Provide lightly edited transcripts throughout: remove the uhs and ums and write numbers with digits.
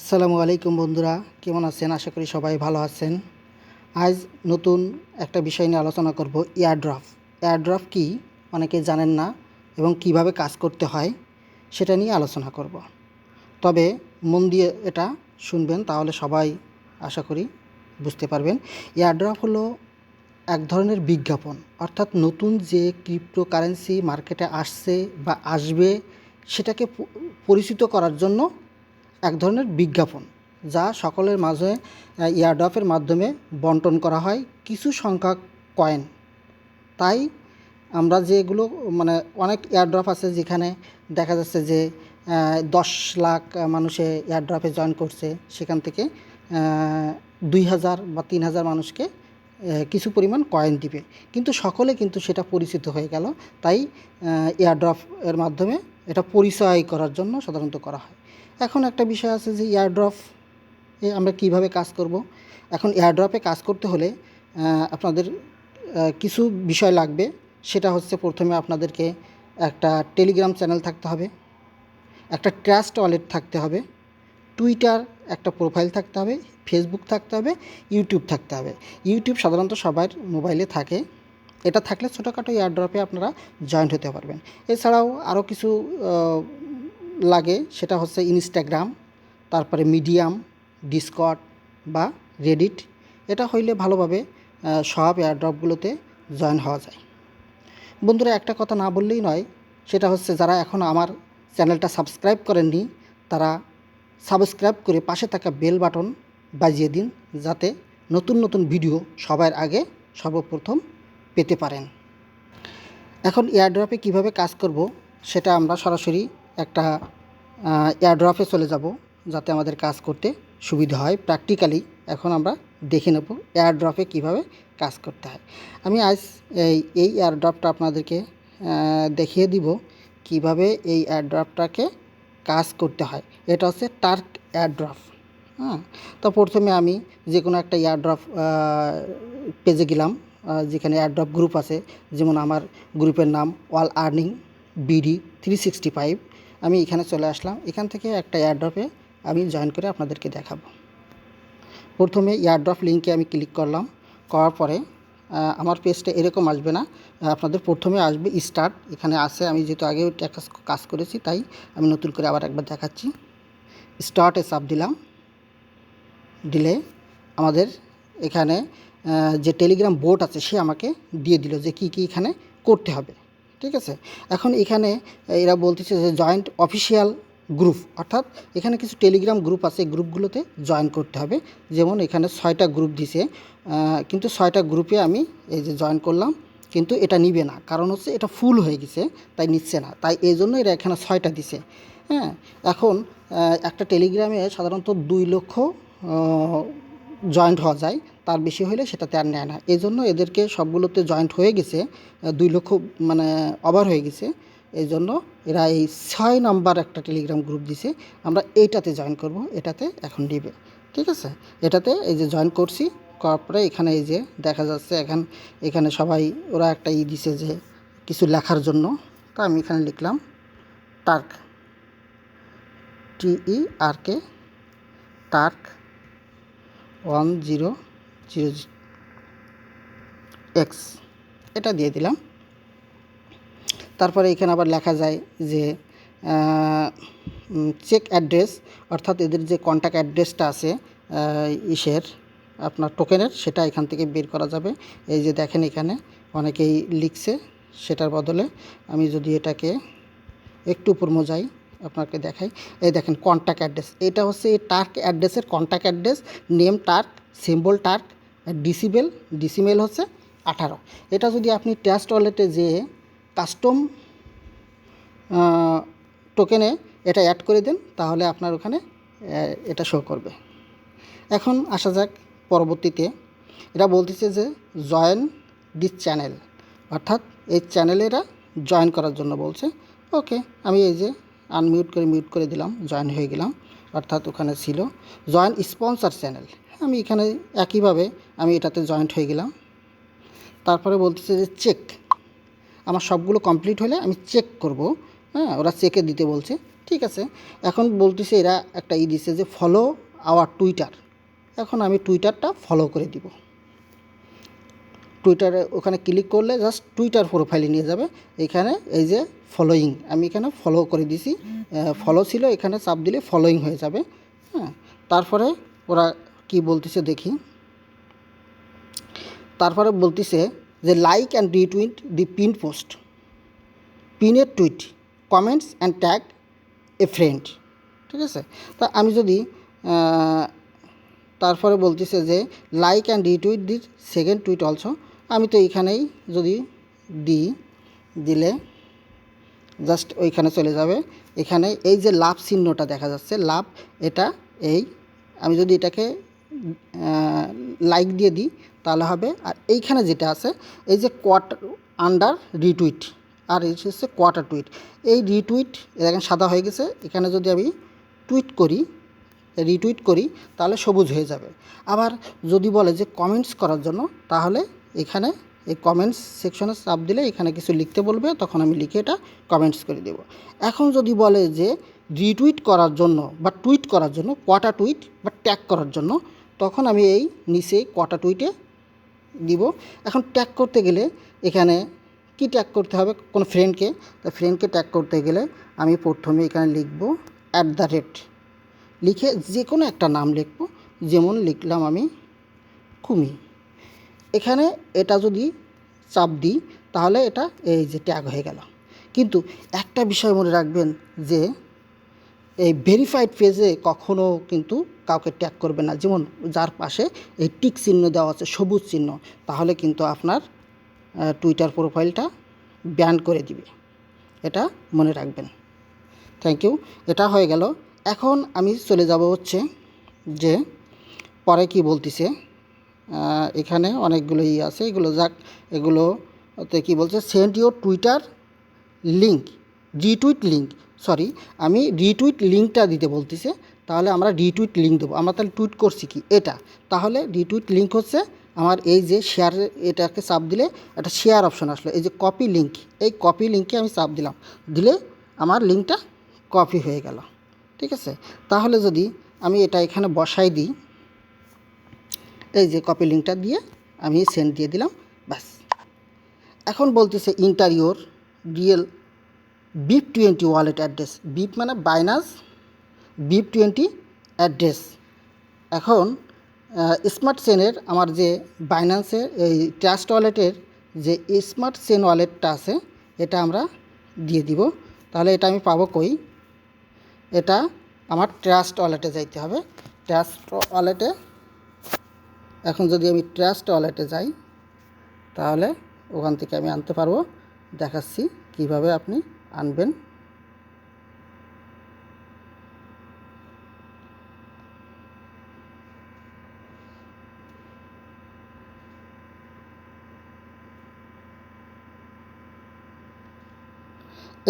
আসসালামু আলাইকুম বন্ধুরা, কেমন আছেন? আশা করি সবাই ভালো আছেন। আজ নতুন একটা বিষয় নিয়ে আলোচনা করব, এয়ারড্রপ। এয়ারড্রপ কি অনেকে জানেন না এবং কিভাবে কাজ করতে হয় সেটা নিয়ে আলোচনা করব। তবে মন দিয়ে এটা শুনবেন, তাহলে সবাই আশা করি বুঝতে পারবেন। এয়ারড্রপ হলো এক ধরনের বিজ্ঞাপন, অর্থাৎ নতুন যে ক্রিপ্টোকারেন্সি মার্কেটে আসছে বা আসবে সেটাকে পরিচিত করার জন্য এক ধরনের বিজ্ঞাপন, যা সকলের মাঝে এয়ারড্রপের মাধ্যমে বন্টন করা হয় কিছু সংখ্যক কয়েন। তাই আমরা যেগুলো অনেক এয়ারড্রপ আছে যেখানে দেখা যাচ্ছে যে 10 লাখ মানুষে এয়ারড্রপে জয়েন করছে, সেখান থেকে 2000 বা 3000 মানুষকে কিছু পরিমাণ কয়েন দিবে, কিন্তু সকলে কিন্তু সেটা পরিচিত হয়ে গেল। তাই এয়ারড্রপ এর মাধ্যমে এটা পরিচয় করার জন্য সাধারণত করা হয়। এখন একটা বিষয় আছে যে এয়ারড্রপ আমরা কিভাবে কাজ করব। এখন এয়ারড্রপে কাজ করতে হলে আপনাদের কিছু বিষয় লাগবে। সেটা হচ্ছে, প্রথমে আপনাদেরকে একটা টেলিগ্রাম চ্যানেল থাকতে হবে, একটা ট্রাস্ট ওয়ালেট থাকতে হবে, টুইটার একটা প্রোফাইল থাকতে হবে, ফেসবুক থাকতে হবে, ইউটিউব থাকতে হবে। ইউটিউব সাধারণত সবার মোবাইলে থাকে। এটা থাকলে ছোটোখাটো এয়ারড্রপে আপনারা জয়েন্ট হতে পারবেন। এছাড়াও আরও কিছু লাগে, সেটা হচ্ছে ইনস্টাগ্রাম, তারপরে মিডিয়াম, ডিসকর্ড বা রেডিট। এটা হইলে ভালোভাবে সব এয়ারড্রপগুলোতে জয়েন হওয়া যায়। বন্ধুরা, একটা কথা না বললেই নয়, সেটা হচ্ছে যারা এখন আমার চ্যানেলটা সাবস্ক্রাইব করেননি তারা সাবস্ক্রাইব করে পাশে থাকা বেল বাটন বাজিয়ে দিন, যাতে নতুন নতুন ভিডিও সবার আগে সর্বপ্রথম পেতে পারেন। এখন এয়ারড্রপে কিভাবে কাজ করব সেটা আমরা সরাসরি একটা এয়ারড্রপে চলে যাব, যাতে আমাদের কাজ করতে সুবিধা হয়। প্র্যাকটিক্যালি এখন আমরা দেখে নেব এয়ারড্রপে কিভাবে কাজ করতে হয়। আমি আজ এই এয়ারড্রপটা আপনাদেরকে দেখিয়ে দিব কিভাবে এই এয়ারড্রপটাকে কাজ করতে হয়। এটা হচ্ছে টার্ক এয়ারড্রপ। তো প্রথমে আমি যে কোনো একটা এয়ারড্রপ পেজে গেলাম, যেখানে এয়ারড্রপ গ্রুপ আছে। যেমন আমার গ্রুপের নাম অল আর্নিং বিডি 365। আমি এখানে চলে আসলাম। এখান থেকে একটা এয়ারড্রপে আমি জয়েন করে আপনাদেরকে দেখাবো। প্রথমে এয়ারড্রপ লিঙ্কে আমি ক্লিক করলাম। করার পরে আমার পেজটা এরকম আসবে না, আপনাদের প্রথমে আসবে স্টার্ট। এখানে আছে, আমি যেহেতু আগেও কাজ করেছি তাই আমি নতুন করে আবার একবার দেখাচ্ছি। স্টার্টে চাপ দিলাম, দিলে আমাদের এখানে যে টেলিগ্রাম বোট আছে সে আমাকে দিয়ে দিল যে কী কী এখানে করতে হবে। ঠিক আছে, এখন এখানে এরা বলতেছে যে জয়েন্ট অফিসিয়াল গ্রুপ, অর্থাৎ এখানে কিছু টেলিগ্রাম গ্রুপ আছে, গ্রুপগুলোতে জয়েন করতে হবে। যেমন এখানে 6টা গ্রুপ দিছে, কিন্তু 6টা গ্রুপে আমি এই যে জয়েন করলাম, কিন্তু এটা নিবে না, কারণ হচ্ছে এটা ফুল হয়ে গেছে, তাই নিচ্ছে না। তাই এই জন্য এরা এখানে 6টা দিছে। এখন একটা টেলিগ্রামে সাধারণত 2 লক্ষ জয়েন্ট হওয়া যায়, তার বেশি হলে সেটাতে আর নেয় না। এই জন্য এদেরকে সবগুলোতে জয়েন্ট হয়ে গেছে, 2 লক্ষ ওভার হয়ে গেছে। এই জন্য এরা এই 6 নাম্বার একটা টেলিগ্রাম গ্রুপ দিছে, আমরা এইটাতে জয়েন করব, এটাতে এখন নিবে। ঠিক আছে, এটাতে এই যে জয়েন করছি, করার পরে এখানে এই যে দেখা যাচ্ছে এখানে সবাই ওরা একটা দিছে যে কিছু লেখার জন্য। তো আমি এখানে লিখলাম টার্ক, TERK, টার্ক 1000X, এটা দিয়ে দিলাম। তারপরে এখানে আবার লেখা যায় যে চেক অ্যাড্রেস, অর্থাৎ এদের যে কন্ট্যাক্ট অ্যাড্রেসটা আছে আপনার টোকেনের, সেটা এখান থেকে বের করা যাবে। এই যে দেখেন এখানে অনেকেই লিখছে, সেটার বদলে আমি যদি এটাকে একটু উপর মোজাই আপনাকে দেখাই, এই দেখেন কন্ট্যাক্ট অ্যাড্রেস। এটা হচ্ছে এই টার্ক অ্যাড্রেসের contact address, name টার্ক, symbol টার্ক, decimal হচ্ছে 18। এটা যদি আপনি ট্রাস্ট ওয়ালেটে যে কাস্টম টোকেনে এটা অ্যাড করে দেন, তাহলে আপনার ওখানে এটা শো করবে। এখন আসা যাক পরবর্তীতে, এরা বলতেছে যে জয়েন দিস চ্যানেল, অর্থাৎ এই চ্যানেলে এরা জয়েন করার জন্য বলছে। ওকে, আমি এই যে মিউট করে দিলাম, জয়েন হয়ে গেলাম। অর্থাৎ ওখানে ছিল জয়েন স্পন্সর চ্যানেল, আমি এখানে একইভাবে আমি এটাতে জয়েন্ট হয়ে গেলাম। তারপরে বলতেছে যে চেক, আমার সবগুলো কমপ্লিট হলে আমি চেক করব। ওরা চেকে দিতে বলছে, ঠিক আছে। এখন বলতেছে এরা একটা দিছে যে ফলো আওয়ার টুইটার। এখন আমি টুইটারটা ফলো করে দিব। টুইটারে ওখানে ক্লিক করলে জাস্ট টুইটার প্রোফাইলে নিয়ে যাবে। এখানে এই যে ফলোয়িং, আমি এখানে ফলো করে দিছি। ফলো ছিল, এখানে চাপ দিলে ফলোয়িং হয়ে যাবে। হ্যাঁ, তারপরে ওরা কি বলতেছে দেখি। তারপরে বলতেছে যে like and retweet the pin post, পিনের tweet, comments and tag a friend. ঠিক আছে। তা আমি যদি তারপরে বলতেছে যে like and retweet the second tweet also. আমি তো এইখানেই যদি দিলে জাস্ট ওইখানে চলে যাবে। এখানে এই যে লাভ চিহ্নটা দেখা যাচ্ছে, লাভ, এটা আমি যদি এটাকে লাইক দিয়ে দিই তাহলে হবে। আর এইখানে যেটা আছে এই যে কোয়ার্টার আন্ডার রিটুইট, আর এই হচ্ছে কোয়ার্টার টুইট, এই রিটুইট দেখেন সাদা হয়ে গেছে। এখানে যদি আমি রিটুইট করি তাহলে সবুজ হয়ে যাবে। আবার যদি বলে যে কমেন্টস করার জন্য, তাহলে এখানে এই কমেন্টস সেকশনে চাপ দিলে এখানে কিছু লিখতে বলবে, তখন আমি লিখে এটা কমেন্টস করে দেব। এখন যদি বলে যে রিটুইট করার জন্য বা টুইট করার জন্য, কোয়াটা টুইট বা ট্যাগ করার জন্য, তখন আমি এই নিচে কোয়াটা টুইটে দিব। এখন ট্যাগ করতে গেলে এখানে কি ট্যাগ করতে হবে, কোনো ফ্রেন্ডকে। তো ফ্রেন্ডকে ট্যাগ করতে গেলে আমি প্রথমে এখানে লিখব @ লিখে যে কোনো একটা নাম লিখব, যেমন লিখলাম আমি কুমি। এখানে এটা যদি চাপ দিই তাহলে এটা এই যে ট্যাগ হয়ে গেল। কিন্তু একটা বিষয় মনে রাখবেন যে এই ভেরিফাইড পেজে কখনও কিন্তু কাউকে ট্যাগ করবে না। যেমন যার পাশে এই টিক চিহ্ন দেওয়া আছে, সবুজ চিহ্ন, তাহলে কিন্তু আপনার টুইটার প্রোফাইলটা ব্যান করে দিবে। এটা মনে রাখবেন। Thank you. এটা হয়ে গেল। এখন আমি চলে যাব হচ্ছে যে পরে কি বলতেছে। এখানে অনেকগুলো আছে, এগুলো যাক, এগুলোতে কী বলছে, send your Twitter link, retweet link, sorry, আমি রিটুইট লিঙ্কটা দিতে বলতেছে। তাহলে আমরা রিটুইট লিঙ্ক দেবো। আমরা তাহলে টুইট করছি কি এটা, তাহলে রিটুইট লিঙ্ক হচ্ছে আমার এই যে শেয়ার, এটাকে চাপ দিলে একটা শেয়ার অপশন আসলো, এই যে কপি লিঙ্ক, এই কপি লিঙ্কে আমি চাপ দিলাম, দিলে আমার লিঙ্কটা কপি হয়ে গেল। ঠিক আছে। তাহলে যদি আমি এটা এখানে বসাই দিই, এই যে কপি লিঙ্কটা দিয়ে আমি সেন্ড দিয়ে দিলাম, ব্যাস। এখন বলতেছে inter your real BIP20 wallet address. BIP মানে বাইনান্স BIP20 অ্যাড্রেস। এখন স্মার্ট চেনের আমার যে বাইনান্সের এই ট্রাস্ট ওয়ালেটের যে স্মার্ট চেন ওয়ালেটটা আছে, এটা আমরা দিয়ে দিব। তাহলে এটা আমি পাবো কই, এটা আমার ট্রাস্ট ওয়ালেটে যাইতে হবে। ট্রাস্ট ওয়ালেটে, এখন যদি আমি ট্রাস্ট ওয়ালেটে যাই তাহলে ওখান থেকে আমি আনতে পারবো। দেখাচ্ছি কিভাবে আপনি আনবেন।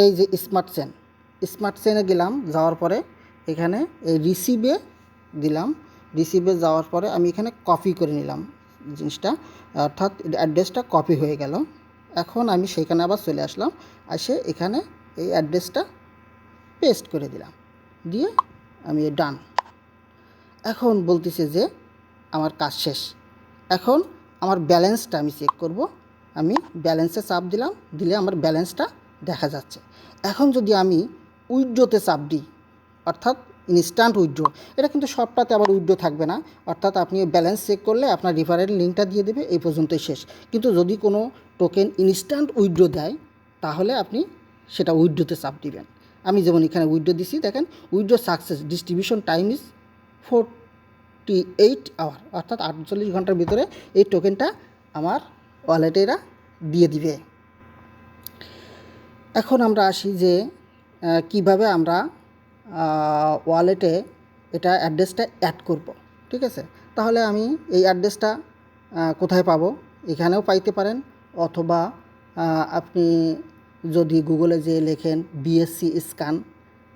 এই যে স্মার্ট চেনে গেলাম, যাওয়ার পরে এখানে এই রিসিভে দিলাম। রিসিভে যাওয়ার পরে আমি এখানে কপি করে নিলাম জিনিসটা, অর্থাৎ অ্যাড্রেসটা কপি হয়ে গেল। এখন আমি সেখানে আবার চলে আসলাম, এসে এখানে এই অ্যাড্রেসটা পেস্ট করে দিলাম, দিয়ে আমি ডান। এখন বলতেছে যে আমার কাজ শেষ। এখন আমার ব্যালেন্সটা আমি চেক করব। আমি ব্যালেন্সে চাপ দিলাম, দিলে আমার ব্যালেন্সটা দেখা যাচ্ছে। এখন যদি আমি উইথড্রোতে চাপ দিই, অর্থাৎ ইনস্ট্যান্ট উইথড্রো, এটা কিন্তু সবটাতে আবার উইথড্রো থাকবে না, অর্থাৎ আপনি ব্যালেন্স চেক করলে আপনার রেফারেল লিঙ্কটা দিয়ে দেবে, এই পর্যন্তই শেষ। কিন্তু যদি কোনো টোকেন ইনস্ট্যান্ট উইথড্রো দেয় তাহলে আপনি সেটা উইথড্রোতে চাপ দিবেন। আমি যেমন এখানে উইথড্রো দিছি, দেখেন withdraw success, distribution time is 48 hour, অর্থাৎ 48 ঘন্টার ভিতরে এই টোকেনটা আমার ওয়ালেটে এরা দিয়ে দিবে। এখন আমরা আসি যে কিভাবে আমরা ওয়ালেটে এটা অ্যাড্রেসটা অ্যাড করব। ঠিক আছে। তাহলে আমি এই অ্যাড্রেসটা কোথায় পাবো, এখানেও পাইতে পারেন, অথবা আপনি যদি গুগলে যে লেখেন BSC স্ক্যান,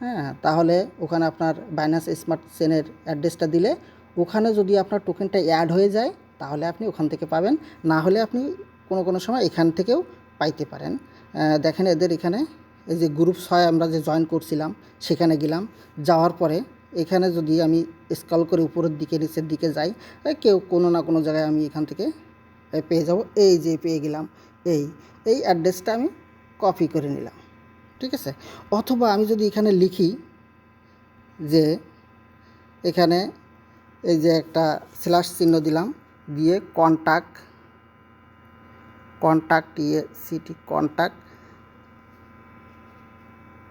হ্যাঁ, তাহলে ওখানে আপনার বাইন্যান্স স্মার্ট চেনের অ্যাড্রেসটা দিলে ওখানে যদি আপনার টোকেনটা অ্যাড হয়ে যায় তাহলে আপনি ওখান থেকে পাবেন, না হলে আপনি কোনো সময় এখান থেকেও পাইতে পারেন। দেখেন এদের এখানে এই যে গ্রুপ 6 আমরা যে জয়েন করছিলাম সেখানে গেলাম। যাওয়ার পরে এখানে যদি আমি স্ক্রল করে উপরের দিকে নিচের দিকে যাই, কেউ কোনো না কোনো জায়গায় আমি এখান থেকে পেয়ে যাব। এই যে পেয়ে গেলাম, এই অ্যাড্রেসটা আমি কপি করে নিলাম, ঠিক আছে। অথবা আমি যদি এখানে লিখি যে এখানে এই যে একটা স্ল্যাশ চিহ্ন দিলাম, দিয়ে কন্ট্যাক্ট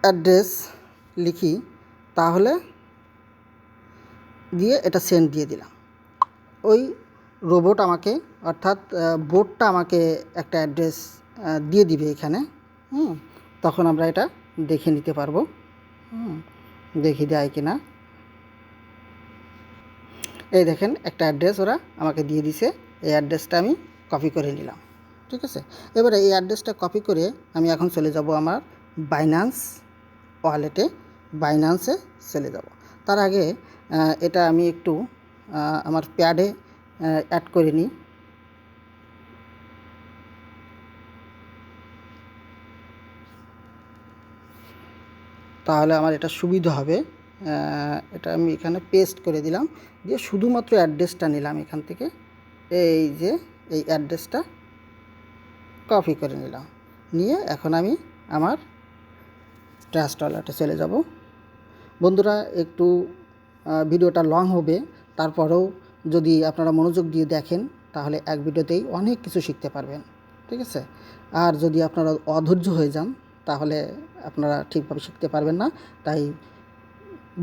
অ্যাড্রেস লিখি, তাহলে দিয়ে এটা সেন্ড দিয়ে দিলাম। ওই রোবট আমাকে অর্থাৎ বোটটা আমাকে একটা অ্যাড্রেস দিয়ে দিবে এখানে। তখন আমরা এটা দেখে নিতে পারবো, দেখি দেয় কিনা। এই দেখেন একটা অ্যাড্রেস ওরা আমাকে দিয়ে দিছে, এই অ্যাড্রেসটা আমি কপি করে নিলাম, ঠিক আছে। এবারে এই অ্যাড্রেসটা কপি করে আমি এখন চলে যাব আমার বাইন্যান্স ওয়ালেটে, বাইন্যান্সে চলে যাব। তার আগে এটা আমি একটু আমার প্যাডে অ্যাড করে নিই। তাহলে আমার এটা সুবিধা হবে। এটা আমি এখানে পেস্ট করে দিলাম, দিয়ে শুধুমাত্র অ্যাড্রেসটা নিলাম এখান থেকে। এই যে এই অ্যাড্রেসটা কপি করে নিলাম, নিয়ে এখন আমি আমার ট্রাস্ট ওয়ালেটে চলে যাব। বন্ধুরা, একটু ভিডিওটা লং হবে, তারপরেও যদি আপনারা মনোযোগ দিয়ে দেখেন তাহলে এক ভিডিওতেই অনেক কিছু শিখতে পারবেন, ঠিক আছে। আর যদি আপনারা অধৈর্য হয়ে যান তাহলে আপনারা ঠিকভাবে শিখতে পারবেন না। তাই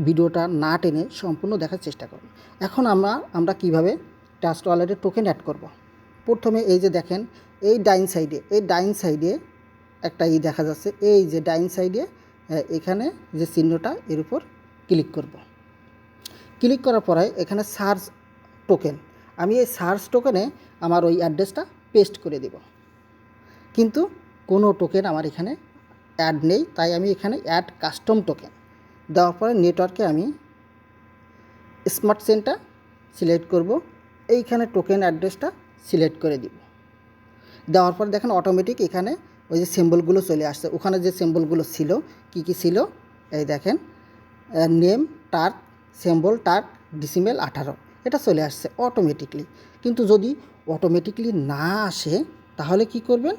ভিডিওটা না টেনে সম্পূর্ণ দেখার চেষ্টা করুন। এখন আমরা কিভাবে ট্রাস্ট ওয়ালেটে টোকেন অ্যাড করব। প্রথমে এই যে দেখেন এই ডাইন সাইডে একটা দেখা যাচ্ছে, এই যে ডাইন সাইডে এখানে যে চিহ্নটা এর উপর ক্লিক করব। ক্লিক করার পরে এখানে সার্চ টোকেন, আমি এই সার্চ টোকেনে আমার ওই অ্যাড্রেসটা পেস্ট করে দেব। কিন্তু কোনো টোকেন আমার এখানে অ্যাড নেই, তাই আমি এখানে অ্যাড কাস্টম টোকেন দেওয়ার পরে নেটওয়ার্কে আমি স্মার্ট চেনটা সিলেক্ট করব, এইখানে টোকেন অ্যাড্রেসটা সিলেক্ট করে দিব। দেওয়ার পর দেখেন অটোমেটিক এখানে ওই যে সিম্বলগুলো চলে আসছে। ওখানে যে সিম্বলগুলো ছিল, কি ছিল, এই দেখেন নেম, টার্ক, সিম্বল, টার্ক, ডিসিমেল 18, এটা চলে আসছে অটোমেটিকলি। কিন্তু যদি অটোমেটিকলি না আসে তাহলে কি করবেন?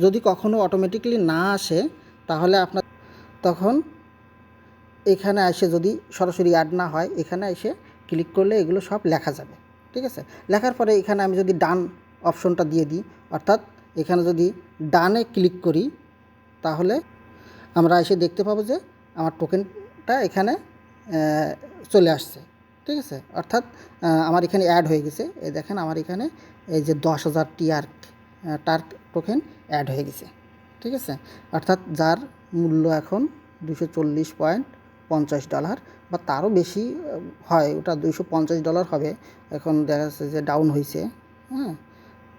যদি কখনো অটোমেটিকলি না আসে তাহলে আপনার তখন এখানে এসে যদি সরাসরি অ্যাড না হয়, এখানে এসে ক্লিক করলে এগুলো সব লেখা যাবে, ঠিক আছে। লেখার পরে এখানে আমি যদি ডান অপশনটা দিয়ে দিই, অর্থাৎ এখানে যদি ডানে ক্লিক করি তাহলে আমরা এসে দেখতে পাবো যে আমার টোকেনটা এখানে চলে আসছে, ঠিক আছে। অর্থাৎ আমার এখানে অ্যাড হয়ে গেছে। এই দেখেন আমার এখানে এই যে 10,000 টার্ক টোকেন অ্যাড হয়ে গেছে, ঠিক আছে। অর্থাৎ যার মূল্য এখন $240.50 বা তারও বেশি হয়, ওটা $250 হবে। এখন দেখা যাচ্ছে যে ডাউন হয়েছে।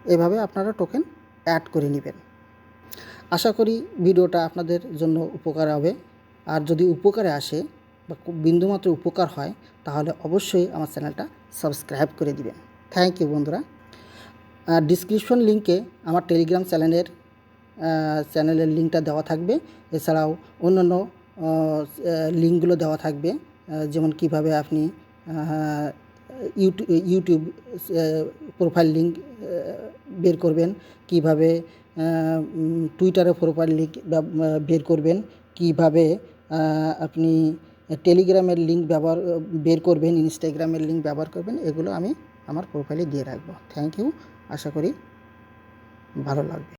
এভাবে আপনারা টোকেন অ্যাড করে নেবেন। আশা করি ভিডিওটা আপনাদের জন্য উপকার হবে। আর যদি উপকারে আসে বা বিন্দুমাত্র উপকার হয় তাহলে অবশ্যই আমার চ্যানেলটা সাবস্ক্রাইব করে দিবেন। থ্যাংক ইউ বন্ধুরা। ডিসক্রিপশন লিঙ্কে আমার টেলিগ্রাম চ্যানেলের লিঙ্কটা দেওয়া থাকবে। এছাড়াও অন্যান্য লিঙ্কগুলো দেওয়া থাকবে, যেমন কিভাবে আপনি ইউটিউব প্রোফাইল লিঙ্ক বের করবেন, কিভাবে টুইটারে প্রোফাইল লিঙ্ক বের করবেন, কিভাবে আপনি টেলিগ্রামের লিঙ্ক বের করবেন, ইনস্টাগ্রামের লিঙ্ক ব্যবহার করবেন, এগুলো আমি আমার প্রোফাইলে দিয়ে রাখবো। Thank you. আশা করি ভালো লাগবে।